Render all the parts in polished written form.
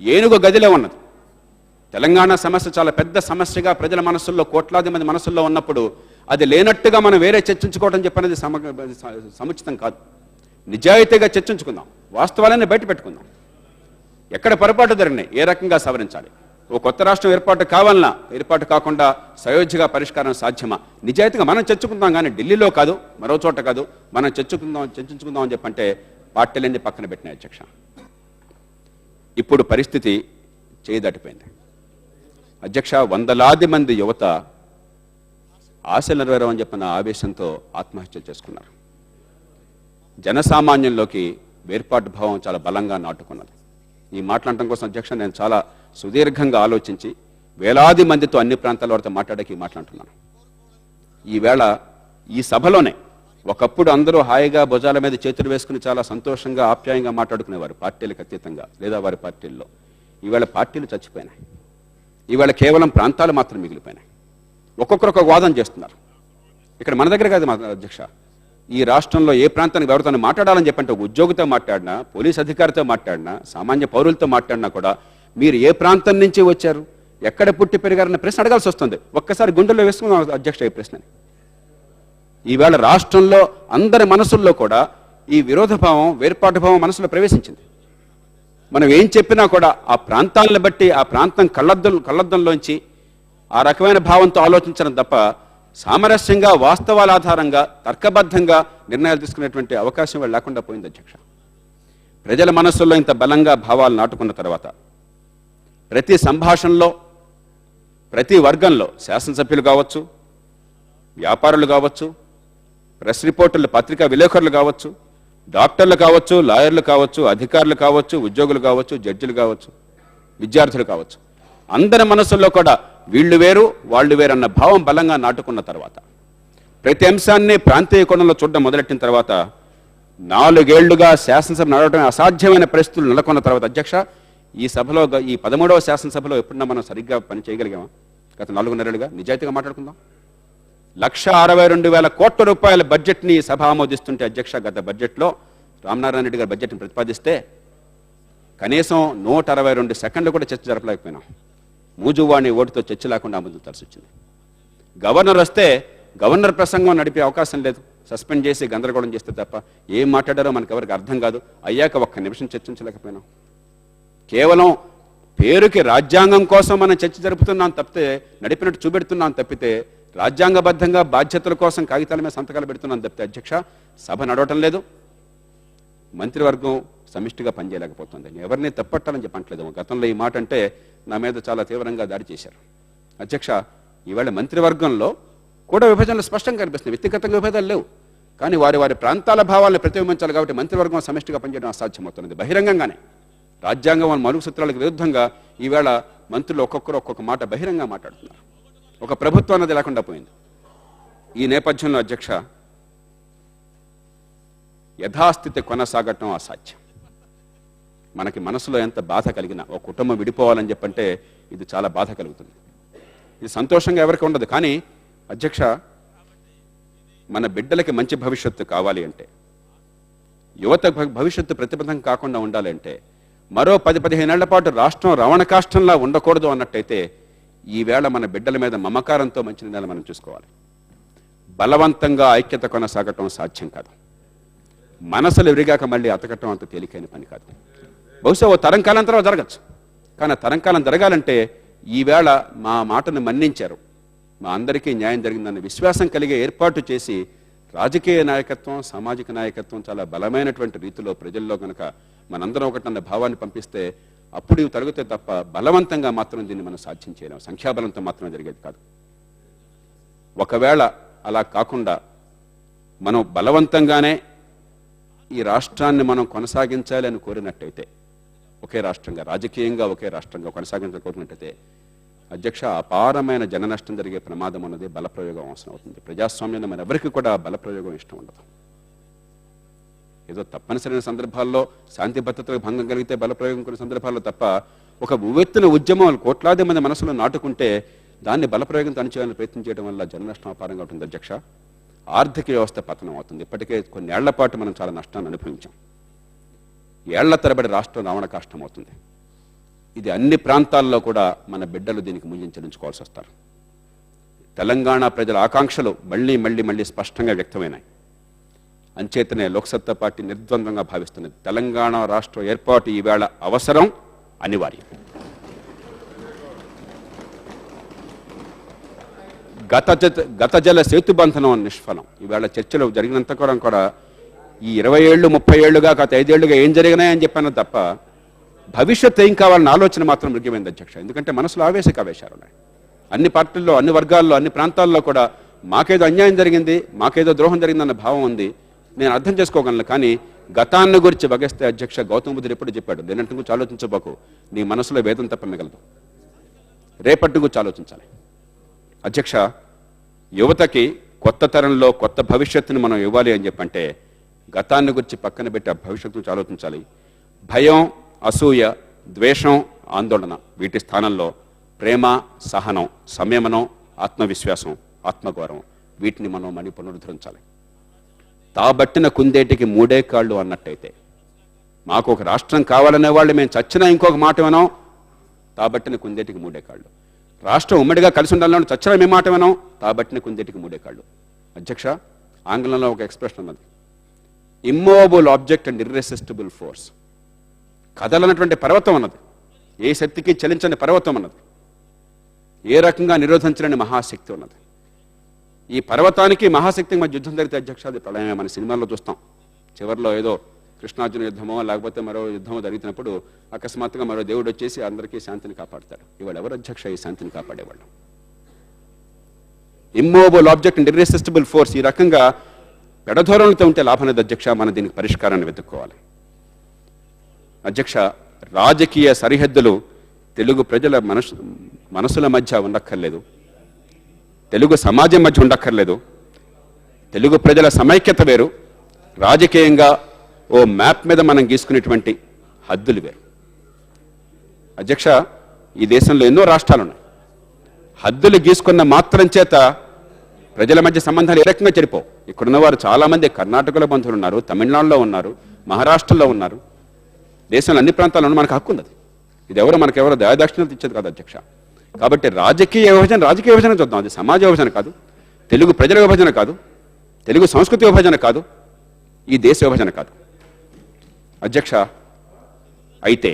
ఏనుగు గదిలో ఉన్నది. తెలంగాణ సమస్య చాలా పెద్ద సమస్యగా ప్రజల మనసుల్లో కోట్లాది మంది మనసుల్లో ఉన్నప్పుడు అది లేనట్టుగా మనం వేరే చర్చించుకోవడం చెప్పనేది సముచితం కాదు. నిజాయితీగా చర్చించుకుందాం, వాస్తవాలన్నీ బయట పెట్టుకుందాం. ఎక్కడ పొరపాటు జరిగినాయి, ఏ రకంగా సవరించాలి, ఓ కొత్త రాష్ట్రం ఏర్పాటు కావాలన్నా ఏర్పాటు కాకుండా సయోధ్యగా పరిష్కారం సాధ్యమా, నిజాయితీగా మనం చర్చించుకుందాం. కానీ ఢిల్లీలో కాదు, మరో చోట కాదు, మనం చర్చించుకుందాం అని చెప్పంటే పార్టీలన్నీ పక్కన పెట్టినాయి అధ్యక్ష. ఇప్పుడు పరిస్థితి చేయదాటిపోయింది అధ్యక్ష. వందలాది మంది యువత ఆశలు నెరవేరమని చెప్పిన ఆవేశంతో ఆత్మహత్యలు చేసుకున్నారు. జనసామాన్యంలోకి వేర్పాటు భావం చాలా బలంగా నాటుకున్నది. ఈ మాట్లాడటం కోసం అధ్యక్ష నేను చాలా సుదీర్ఘంగా ఆలోచించి వేలాది మందితో అన్ని ప్రాంతాల వారితో మాట్లాడకి మాట్లాడుతున్నాను. ఈవేళ ఈ సభలోనే ఒకప్పుడు అందరూ హాయిగా భుజాల మీద చేతులు వేసుకుని చాలా సంతోషంగా ఆప్యాయంగా మాట్లాడుకునేవారు పార్టీలకు అతీతంగా లేదా వారి పార్టీల్లో. ఈవేళ పార్టీలు చచ్చిపోయినాయి. ఈవేళ కేవలం ప్రాంతాలు మాత్రం మిగిలిపోయినాయి. ఒక్కొక్కరు ఒక వాదన చేస్తున్నారు. ఇక్కడ మన దగ్గర కాదు అధ్యక్ష, ఈ రాష్ట్రంలో ఏ ప్రాంతానికి ఎవరితో మాట్లాడాలని చెప్పంటే ఒక ఉద్యోగితో మాట్లాడినా, పోలీస్ అధికారితో మాట్లాడినా, సామాన్య పౌరులతో మాట్లాడినా కూడా మీరు ఏ ప్రాంతం నుంచి వచ్చారు, ఎక్కడ పుట్టి పెరిగారన్న ప్రశ్న అడగాల్సి వస్తుంది. ఒక్కసారి గుండెల్లో వేసుకున్నాం అధ్యక్ష ఈ ప్రశ్నని. ఈవేళ రాష్ట్రంలో అందరి మనసుల్లో కూడా ఈ విరోధభావం, వేర్పాటు భావం మనసులో ప్రవేశించింది. మనం ఏం చెప్పినా కూడా ఆ ప్రాంతాలను బట్టి ఆ ప్రాంతం కళ్ళద్దంలోంచి ఆ రకమైన భావంతో ఆలోచించడం తప్ప సామరస్యంగా వాస్తవాల ఆధారంగా తర్కబద్ధంగా నిర్ణయాలు తీసుకునేటువంటి అవకాశం వాళ్ళు లేకుండా పోయింది అధ్యక్ష. ప్రజల మనస్సుల్లో ఇంత బలంగా భావాలు నాటుకున్న తర్వాత ప్రతి సంభాషణలో ప్రతి వర్గంలో శాసనసభ్యులు కావచ్చు, వ్యాపారులు కావచ్చు, ప్రెస్ రిపోర్టర్లు, పత్రికా విలేకరులు కావచ్చు, డాక్టర్లు కావచ్చు, లాయర్లు కావచ్చు, అధికారులు కావచ్చు, ఉద్యోగులు కావచ్చు, జడ్జిలు కావచ్చు, విద్యార్థులు కావచ్చు, అందరి మనసుల్లో కూడా వీళ్ళు వేరు వాళ్ళు వేరు అన్న భావం బలంగా నాటుకున్న తర్వాత ప్రతి అంశాన్ని ప్రాంతీయ కోణంలో చూడడం మొదలెట్టిన తర్వాత 4 ఏళ్లుగా శాసనసభ నడవడం అసాధ్యమైన పరిస్థితులు నెలకొన్న తర్వాత అధ్యక్ష ఈ సభలో ఈ 13వ శాసనసభలో ఎప్పుడన్నా మనం సరిగ్గా పని చేయగలిగామా? గత 4.5 ఏళ్లుగా నిజాయితీగా మాట్లాడుకుందాం. 1,62,000 కోట్ల రూపాయల బడ్జెట్ని సభ ఆమోదిస్తుంటే అధ్యక్ష గత బడ్జెట్లో రామనారాయణ రెడ్డి గారు బడ్జెట్ని ప్రతిపాదిస్తే కనీసం 162 సెకండ్లు కూడా చర్చ జరపలేకపోయినాం. మూజువాణి ఓటుతో చర్చ లేకుండా ఆమోదించాల్సి వచ్చింది. గవర్నర్ వస్తే గవర్నర్ ప్రసంగం నడిపే అవకాశం లేదు, సస్పెండ్ చేసి గందరగోళం చేస్తే తప్ప ఏం మాట్లాడారో మనకు ఎవరికి అర్థం కాదు. అయ్యాక ఒక్క నిమిషం చర్చించలేకపోయినాం. కేవలం పేరుకి రాజ్యాంగం కోసం మనం చర్చ జరుపుతున్నాం తప్పితే, నడిపినట్టు చూపెడుతున్నాం తప్పితే, రాజ్యాంగబద్ధంగా బాధ్యతల కోసం కాగితాల మీద సంతకాలు పెడుతున్నాం తప్పితే అధ్యక్ష సభ నడవటం లేదు. మంత్రివర్గం సమిష్టిగా పనిచేయలేకపోతుంది. ఎవరిని తప్పట్టాలని చెప్పట్లేదు. గతంలో ఈ మాట అంటే నా మీద చాలా తీవ్రంగా దాడి చేశారు అధ్యక్ష. ఈవేళ మంత్రివర్గంలో కూడా విభజనలు స్పష్టంగా కనిపిస్తున్నాయి. వ్యక్తిగతంగా విభేదాలు లేవు, కానీ వారి వారి ప్రాంతాల భావాలను ప్రతిబింబించాలి కాబట్టి మంత్రివర్గం సమిష్టిగా పనిచేయడం అసాధ్యమవుతున్నది. బహిరంగంగానే రాజ్యాంగం మరుగు సూత్రాలకు విరుద్ధంగా ఈవేళ మంత్రులు ఒక్కొక్కరు ఒక్కొక్క మాట బహిరంగంగా మాట్లాడుతున్నారు. ఒక ప్రభుత్వం అన్నది లేకుండా పోయింది. ఈ నేపథ్యంలో అధ్యక్ష యథాస్థితి కొనసాగటం అసాధ్యం. మనకి మనసులో ఎంత బాధ కలిగినా ఒక కుటుంబం విడిపోవాలని చెప్పంటే ఇది చాలా బాధ కలుగుతుంది. ఇది సంతోషంగా ఎవరికి ఉండదు. కానీ అధ్యక్ష మన బిడ్డలకి మంచి భవిష్యత్తు కావాలి అంటే, యువత భవిష్యత్తు ప్రతిబంధం కాకుండా ఉండాలి అంటే, మరో 10-15 ఏళ్ల పాటు రాష్ట్రం రవణకాష్టంలా ఉండకూడదు అన్నట్టయితే ఈవేళ మన బిడ్డల మీద మమకారంతో మంచి నిర్ణయాలు మనం చూసుకోవాలి. బలవంతంగా ఐక్యత కొనసాగటం సాధ్యం కాదు. మనసులు విరిగాక మళ్ళీ అతకటం అంత తేలికైన పని కాదు. బహుశా ఓ తరంకాలం తర్వాత జరగచ్చు, కానీ తరంకాలం జరగాలంటే ఈవేళ మా మాటను మన్నించారు, మా అందరికీ న్యాయం జరిగిందన్న విశ్వాసం కలిగే ఏర్పాటు చేసి రాజకీయ నాయకత్వం, సామాజిక నాయకత్వం చాలా బలమైనటువంటి రీతిలో ప్రజల్లో కనుక మనందరం ఒకటన్న భావాన్ని పంపిస్తే అప్పుడు ఇవి తరుగుతే తప్ప బలవంతంగా మాత్రం దీన్ని మనం సాధ్యం చేయలేం. సంఖ్యాబలంతో మాత్రం జరిగేది కాదు. ఒకవేళ అలా కాకుండా మనం బలవంతంగానే ఈ రాష్ట్రాన్ని మనం కొనసాగించాలి అని కోరినట్టయితే, ఒకే రాష్ట్రంగా రాజకీయంగా ఒకే రాష్ట్రంగా కొనసాగించాలనుకున్నట్టయితే అధ్యక్ష అపారమైన జన నష్టం జరిగే ప్రమాదం ఉన్నది. బలప్రయోగం అవసరం అవుతుంది. ప్రజాస్వామ్యంలో మన ఎవరికి కూడా బలప్రయోగం ఇష్టం ఉండదు. ఏదో తప్పనిసరైన సందర్భాల్లో శాంతి భద్రతలకు భంగం కలిగితే బలప్రయోగం కొన్ని సందర్భాల్లో తప్ప, ఒక ఉవ్వెత్తున ఉద్యమం కోట్లాది మంది మనసులో నాటుకుంటే దాన్ని బలప్రయోగంతో అణిచేయాలని ప్రయత్నం చేయడం వల్ల జన నష్టం అపారంగా ఉంటుంది అధ్యక్ష. ఆర్థిక వ్యవస్థ పతనం అవుతుంది. ఇప్పటికే కొన్ని ఏళ్ల పాటు మనం చాలా నష్టాన్ని అనుభవించాం. ఏళ్ల తరబడి రాష్ట్రం రావణ కష్టం అవుతుంది. ఇది అన్ని ప్రాంతాల్లో కూడా మన బిడ్డలు దీనికి మూల్యం చెల్లించుకోవాల్సి వస్తారు. తెలంగాణ ప్రజల ఆకాంక్షలు మళ్ళీ మళ్ళీ మళ్ళీ స్పష్టంగా వ్యక్తమైనాయి. అంచేతనే లోక్సత్తా పార్టీ నిర్ద్వంద్వంగా భావిస్తున్నది తెలంగాణ రాష్ట్ర ఏర్పాటు ఈవేళ అవసరం, అనివార్యం. గత జల సేతుబంధనం నిష్ఫలం. ఈవేళ చర్చలు జరిగినంత కూడా ఈ 20 ఏళ్ళు 30 ఏళ్లుగా గత 5 ఏళ్లుగా ఏం జరిగినాయని చెప్పాను తప్ప భవిష్యత్తు ఏం కావాలన్న ఆలోచన మాత్రం మృగ్యమైంది అధ్యక్ష. ఎందుకంటే మనసులో ఆవేశాలు ఉన్నాయి. అన్ని పార్టీల్లో, అన్ని వర్గాల్లో, అన్ని ప్రాంతాల్లో కూడా మాకేదో అన్యాయం జరిగింది, మాకేదో ద్రోహం జరిగిందన్న భావం ఉంది. నేను అర్థం చేసుకోగలను. కానీ గతాన్ని గురించి వగస్తే అధ్యక్ష గౌతమ బుద్ధుడు ఎప్పుడు చెప్పాడు, నిన్నటి గురించి ఆలోచించబోకు, నీ మనసులో వేదం తప్ప మిగలదు, రేపటి గురించి ఆలోచించాలి. అధ్యక్ష, యువతకి కొత్త తరంలో కొత్త భవిష్యత్తుని మనం ఇవ్వాలి అని చెప్పంటే గతాన్ని గురించి పక్కన పెట్టి ఆ భవిష్యత్తు గురించి ఆలోచించాలి. భయం, అసూయ, ద్వేషం, ఆందోళన వీటి స్థానంలో ప్రేమ, సహనం, సంయమనం, ఆత్మవిశ్వాసం, ఆత్మగౌరవం వీటిని మనం మళ్ళీ పునరుద్ధరించాలి. తాబట్టిన కుందేటికి 3 కాళ్ళు అన్నట్టయితే మాకు ఒక రాష్ట్రం కావాలనే వాళ్ళు మేము చచ్చినా ఇంకొక మాట వినాం, తాబట్టిన కుందేటికి 3 కాళ్ళు. రాష్ట్రం ఉమ్మడిగా కలిసి ఉండాలని చచ్చినా మేము మాట వినాం, తాబట్టిన కుందేటికి 3 కాళ్ళు. అధ్యక్ష, ఆంగ్లంలో ఒక ఎక్స్ప్రెషన్ ఉన్నది, immovable object and irresistible force. కదలనటువంటి పర్వతం అన్నది, ఏ శక్తికి చలించని పర్వతం అన్నది, ఏ రకంగా నిరోధించలేని మహాశక్తి ఉన్నది. ఈ పర్వతానికి మహాశక్తికి మధ్య యుద్ధం జరిగితే అధ్యక్ష అది ప్రళయమే. మన సినిమాల్లో చూస్తాం, చివరిలో ఏదో కృష్ణార్జున యుద్ధమో లేకపోతే మరో యుద్ధమో జరుగుతున్నప్పుడు అకస్మాత్తుగా మరో దేవుడు వచ్చేసి అందరికీ శాంతిని కాపాడుతాడు. ఇవాళ ఎవరు అధ్యక్ష ఈ శాంతిని కాపాడేవాళ్ళు? Immovable object and irresistible force. ఈ రకంగా పెడధోరణులతో ఉంటే లాభం లేదు అధ్యక్ష. మనం దీనికి పరిష్కారాన్ని వెతుక్కోవాలి. అధ్యక్ష, రాజకీయ సరిహద్దులు తెలుగు ప్రజల మనసుల మధ్య ఉండక్కర్లేదు, తెలుగు సమాజం మధ్య ఉండక్కర్లేదు. తెలుగు ప్రజల సమైక్యత వేరు, రాజకీయంగా ఓ మ్యాప్ మీద మనం గీసుకునేటువంటి హద్దులు వేరు. అధ్యక్ష, ఈ దేశంలో ఎన్నో రాష్ట్రాలు ఉన్నాయి. హద్దులు గీసుకున్న మాత్రం చేత ప్రజల మధ్య సంబంధాలు ఏ రకంగా చెడిపోవు. ఇక్కడున్న వారు చాలామంది కర్ణాటకలో బంధువులు ఉన్నారు, తమిళనాడులో ఉన్నారు, మహారాష్ట్రలో ఉన్నారు. దేశంలో అన్ని ప్రాంతాల్లో మనకు హక్కు ఉన్నది. ఇది మనకెవరో దయాదాక్షిణ్యం ఇచ్చేది కాదు అధ్యక్ష. కాబట్టి రాజకీయ విభజన చూద్దాం. అది సమాజ విభజన కాదు, తెలుగు ప్రజల విభజన కాదు, తెలుగు సంస్కృతి విభజన కాదు, ఈ దేశ విభజన కాదు అధ్యక్ష. అయితే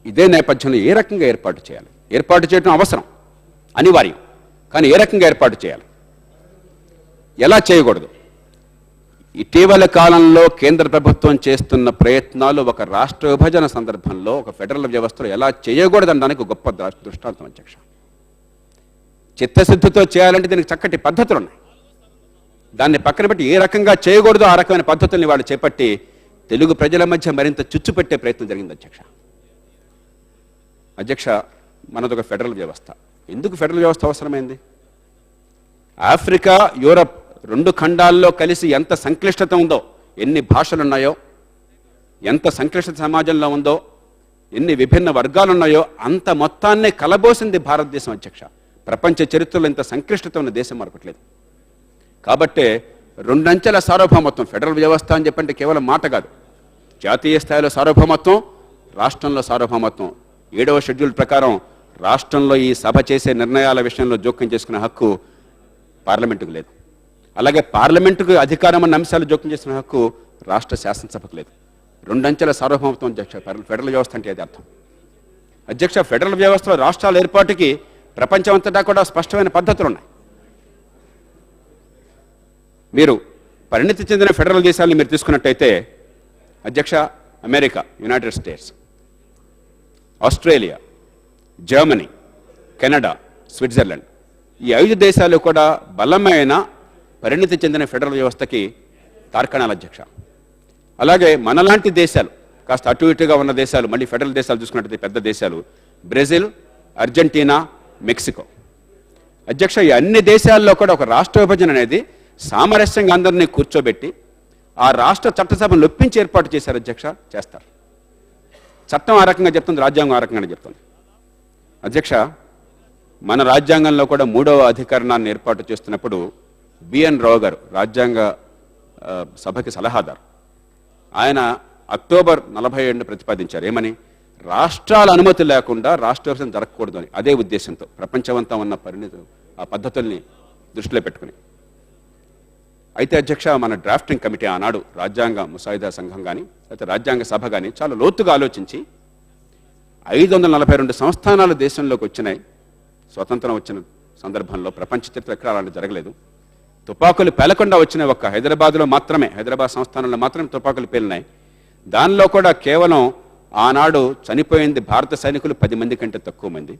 ఇదే నేపథ్యంలో ఏ రకంగా ఏర్పాటు చేయాలి? ఏర్పాటు చేయడం అవసరం, అనివార్యం. కానీ ఏ రకంగా ఏర్పాటు చేయాలి, ఎలా చేయకూడదు? ఇటీవల కాలంలో కేంద్ర ప్రభుత్వం చేస్తున్న ప్రయత్నాలు ఒక రాష్ట్ర విభజన సందర్భంలో ఒక ఫెడరల్ వ్యవస్థలో ఎలా చేయకూడదనడానికి గొప్ప దృష్టాంతం అధ్యక్ష. చిత్తశుద్ధితో చేయాలంటే దీనికి చక్కటి పద్ధతులు ఉన్నాయి. దాన్ని పక్కన పెట్టి ఏ రకంగా చేయకూడదో ఆ రకమైన పద్ధతుల్ని వాళ్ళు చేపట్టి తెలుగు ప్రజల మధ్య మరింత చుచ్చు పెట్టే ప్రయత్నం జరిగింది అధ్యక్ష. అధ్యక్ష, మనదొక ఫెడరల్ వ్యవస్థ. ఎందుకు ఫెడరల్ వ్యవస్థ అవసరమైంది? ఆఫ్రికా, యూరప్ 2 ఖండాల్లో కలిసి ఎంత సంక్లిష్టత ఉందో, ఎన్ని భాషలున్నాయో, ఎంత సంక్లిష్టత సమాజంలో ఉందో, ఎన్ని విభిన్న వర్గాలున్నాయో అంత మొత్తాన్నే కలబోసింది భారతదేశం అధ్యక్ష. ప్రపంచ చరిత్రలో ఇంత సంక్లిష్టత ఉన్న దేశం మరొకట్లేదు. కాబట్టే 2 అంచెల సార్వభౌమత్వం, ఫెడరల్ వ్యవస్థ అని చెప్పంటే కేవలం మాట కాదు. జాతీయ స్థాయిలో సార్వభౌమత్వం, రాష్ట్రంలో సార్వభౌమత్వం. 7వ షెడ్యూల్ ప్రకారం రాష్ట్రంలో ఈ సభ చేసే నిర్ణయాల విషయంలో జోక్యం చేసుకునే హక్కు పార్లమెంటుకు లేదు. అలాగే పార్లమెంటుకు అధికారం అన్న అంశాలు జోక్యం చేసిన హక్కు రాష్ట్ర శాసనసభకు లేదు. 2 అంచెల సార్వభౌమత్వం అధ్యక్ష ఫెడరల్ వ్యవస్థ అంటే అది అర్థం. అధ్యక్ష, ఫెడరల్ వ్యవస్థలో రాష్ట్రాల ఏర్పాటుకి ప్రపంచమంతటా కూడా స్పష్టమైన పద్ధతులు ఉన్నాయి. మీరు పరిణితి చెందిన ఫెడరల్ దేశాలను మీరు తీసుకున్నట్టయితే అధ్యక్ష, America, United states, Australia, Germany, Canada, Switzerland, ఈ 5 దేశాలు కూడా బలమైన పరిణితి చెందిన ఫెడరల్ వ్యవస్థకి తార్కాణాలు అధ్యక్ష. అలాగే మనలాంటి దేశాలు, కాస్త అటు ఇటుగా ఉన్న దేశాలు, మళ్ళీ ఫెడరల్ దేశాలు చూసుకున్నట్టయితే పెద్ద దేశాలు బ్రెజిల్, అర్జెంటీనా, మెక్సికో. అధ్యక్ష, ఈ అన్ని దేశాల్లో కూడా ఒక రాష్ట్ర విభజన అనేది సామరస్యంగా అందరినీ కూర్చోబెట్టి ఆ రాష్ట్ర చట్టసభను నొప్పించి ఏర్పాటు చేశారు అధ్యక్ష. చేస్తారు. చట్టం ఆ రకంగా చెప్తుంది, రాజ్యాంగం ఆ రకంగానే చెప్తుంది అధ్యక్ష. మన రాజ్యాంగంలో కూడా 3వ అధికరణాన్ని ఏర్పాటు చేస్తున్నప్పుడు బిఎన్ రావు గారు రాజ్యాంగ సభకి సలహాదారు, ఆయన అక్టోబర్ 47 ప్రతిపాదించారు. ఏమని? రాష్ట్రాల అనుమతి లేకుండా రాష్ట్ర విభజన జరగకూడదు అని. అదే ఉద్దేశంతో ప్రపంచమంతా ఉన్న ఆ పద్ధతుల్ని దృష్టిలో పెట్టుకుని. అయితే అధ్యక్ష, మన డ్రాఫ్టింగ్ కమిటీ ఆనాడు రాజ్యాంగ ముసాయిదా సంఘం కానీ లేకపోతే రాజ్యాంగ సభ కానీ చాలా లోతుగా ఆలోచించి 542 సంస్థానాలు దేశంలోకి వచ్చినాయి. స్వతంత్రం వచ్చిన సందర్భంలో ప్రపంచ చరిత్ర ఎక్కడ అలాంటి జరగలేదు. తుపాకులు పేలకుండా వచ్చిన ఒక్క హైదరాబాద్లో మాత్రమే, హైదరాబాద్ సంస్థానంలో మాత్రమే తుపాకులు పేలినాయి. దానిలో కూడా కేవలం ఆనాడు చనిపోయింది భారత సైనికులు 10 మంది కంటే తక్కువ మంది.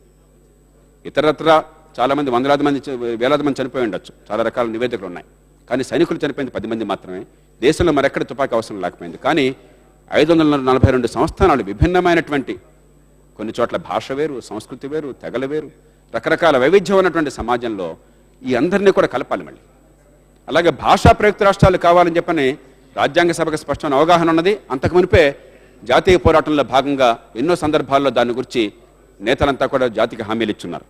ఇతరత్ర చాలామంది వేలాది మంది చనిపోయి ఉండొచ్చు, చాలా రకాల నివేదికలు ఉన్నాయి. కానీ సైనికులు చనిపోయింది 10 మంది మాత్రమే. దేశంలో మరెక్కడ తుపాకీ అవసరం లేకపోయింది. కానీ 542 సంస్థానాలు విభిన్నమైనటువంటి, కొన్ని చోట్ల భాష వేరు, సంస్కృతి వేరు, తెగలు వేరు, రకరకాల వైవిధ్యం ఉన్నటువంటి సమాజంలో ఈ అందరినీ కూడా కలపాలి మళ్ళీ. అలాగే భాషా ప్రయుక్త రాష్ట్రాలు కావాలని చెప్పని రాజ్యాంగ సభకు స్పష్టమైన అవగాహన ఉన్నది. అంతకు మునిపే జాతీయ పోరాటంలో భాగంగా ఎన్నో సందర్భాల్లో దాని గురించి నేతలంతా కూడా జాతికి హామీలు ఇచ్చున్నారు.